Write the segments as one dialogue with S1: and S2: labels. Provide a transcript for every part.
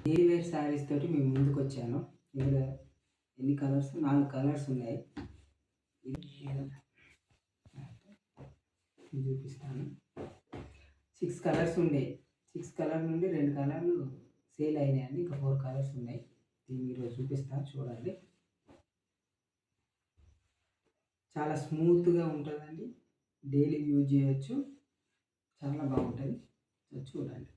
S1: Daily wear saris తోటి మేము ముందుకు వచ్చాను. ఇందులో ఎన్ని కలర్స్? 4 కలర్స్ ఉన్నాయి. చూపిస్తాను. 6 కలర్స్ ఉండే. 6 కలర్ నుండి 2 కలర్లు సేల్ అయినాయండి. ఇంకా 4 కలర్స్ ఉన్నాయి. దీన్ని ఈరోజు చూపిస్తాను, చూడండి. చాలా స్మూత్గా ఉంటుందండి. డైలీ యూజ్ చేయొచ్చు. చాలా బాగుంటుంది. చూడండి.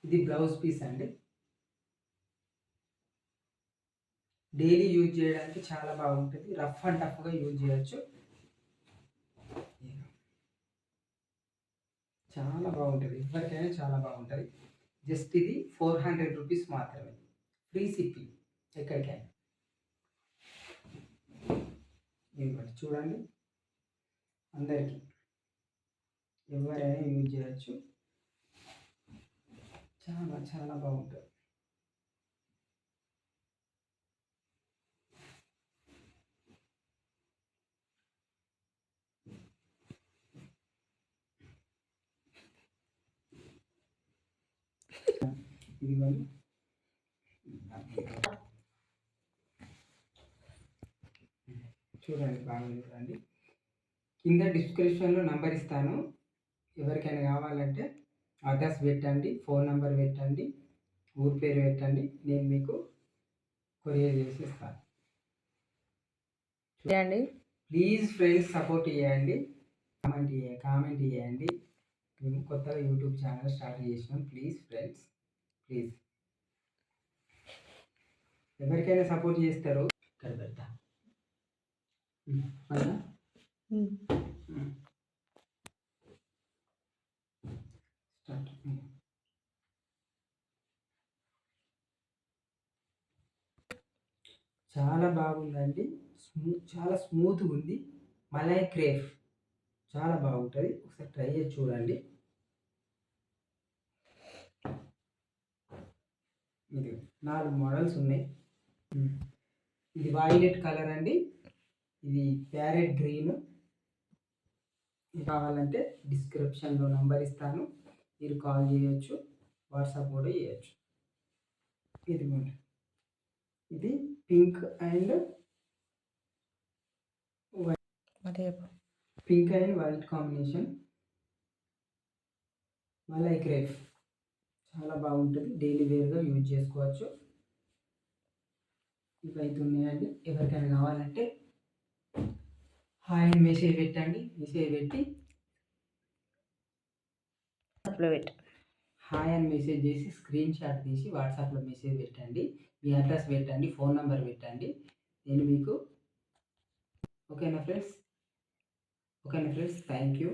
S1: ఇది బ్లౌజ్ పీస్ అండి. డైలీ యూజ్ చేయడానికి చాలా బాగుంటుంది. రఫ్ అండ్ టఫ్గా యూజ్ చేయొచ్చు. చాలా బాగుంటుంది. ఎవరికైనా చాలా బాగుంటుంది. జస్ట్ ఇది 400 రూపీస్ మాత్రమే. ఫ్రీ షిప్పింగ్ ఎక్కడికైనా. ఇవ్వండి, చూడండి. అందరికీ ఎవరైనా యూజ్ చేయొచ్చు. చాలా చాలా బాగుంటుంది. ఇదిగోండి. చూడండి, బాగా చూడండి. కింద డిస్క్రిప్షన్లో నంబర్ ఇస్తాను. ఎవరికైనా కావాలంటే అడ్రస్ పెట్టండి, ఫోన్ నెంబర్ పెట్టండి, ఊరి పేరు పెట్టండి. నేను మీకు కొరియర్ చేసి ఇస్తాను. చూడండి. ప్లీజ్ ఫ్రెండ్స్, సపోర్ట్ చేయండి. కామెంట్ చేయండి. మేము కొత్తగా యూట్యూబ్ ఛానల్ స్టార్ట్ చేసినాం. ప్లీజ్ ఫ్రెండ్స్, ప్లీజ్ ఎవరికైనా సపోర్ట్ చేస్తారు. ఇక్కడ పెడతా. చాలా బాగుందండి. చాలా స్మూత్గా ఉంది. మలై క్రేప్ చాలా బాగుంటుంది. ఒకసారి ట్రై చేసి చూడండి. ఇది 4 మోడల్స్ ఉన్నాయి. ఇది వైలెట్ కలర్ అండి. ఇది ప్యారెట్ గ్రీన్. కావాలంటే డిస్క్రిప్షన్లో నంబర్ ఇస్తాను. మీరు కాల్ చేయొచ్చు, వాట్సాప్ కూడా చేయొచ్చు. ఇది pink and white combination. Malai crepe చాలా బాగుంటుంది. డైలీ వేర్గా యూజ్ చేసుకోవచ్చు. ఇవైతే ఉన్నాయండి. ఎవరికైనా కావాలంటే హాయ్ అని మెసేజ్ పెట్టండి. మెసేజ్ పెట్టి హాయ్ అని మెసేజ్ చేసి స్క్రీన్ షాట్ తీసి వాట్సాప్లో మెసేజ్ పెట్టండి. మీ అడ్రస్ పెట్టండి, ఫోన్ నెంబర్ పెట్టండి. నేను మీకు ఓకేనా ఫ్రెండ్స్? Thank you.